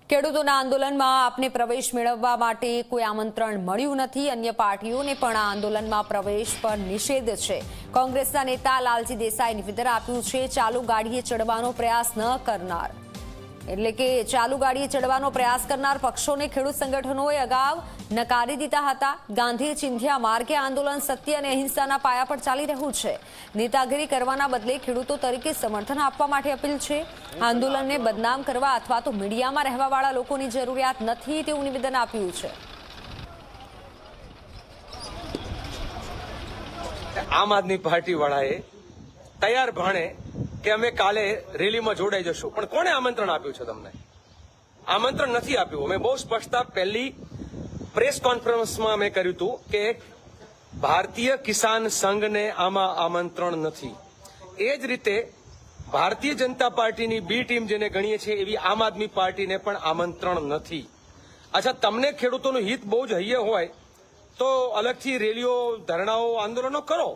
ખેડૂતોના આંદોલનમાં આપને પ્રવેશ મેળવવા માટે કોઈ આમંત્રણ મળ્યું નથી। અન્ય પાર્ટીઓને પણ આ આંદોલનમાં પ્રવેશ પર નિષેધ છે। કોંગ્રેસના નેતા લાલજી દેસાઈએ નિવેદન આપ્યું છે, ચાલુ ગાડીએ ચડવાનો પ્રયાસ ન કરનાર, એટલે કે ચાલુ ગાડીએ ચડવાનો પ્રયાસ કરનાર પક્ષોને ખેડૂત સંગઠનોએ અગાઉ નકારી દીધા હતા। ગાંધી ચિંધ્યા માર્ગે આંદોલન સત્ય અને અહિંસાના પાયા પર ચાલી રહ્યું છે। નેતાગીરી કરવાના બદલે ખેડૂતો તરીકે સમર્થન આપવા માટે અપીલ છે। આંદોલનને બદનામ કરવા અથવા તો મીડિયામાં રહેવાવાળા લોકોની જરૂરિયાત નથી તેવું નિવેદન આપ્યું છે। આમ આદમી પાર્ટી વાળાએ તૈયાર ભાણે કે અમે કાલે રેલીમાં જોડાઈ જશું, પણ કોણે આમંત્રણ આપ્યું છે? તમને આમંત્રણ નથી આપ્યું। અમે બહુ સ્પષ્ટતા પહેલી પ્રેસ કોન્ફરન્સમાં મેં કર્યું હતું કે ભારતીય કિસાન સંઘને આમાં આમંત્રણ નથી। એ જ રીતે ભારતીય જનતા પાર્ટીની બી ટીમ જેને ગણીએ છીએ એવી આમ આદમી પાર્ટીને પણ આમંત્રણ નથી। અચ્છા, તમને ખેડૂતોનું હિત બહુ જ હૈયે હોય તો અલગથી રેલીઓ, ધરણાઓ, આંદોલનો કરો।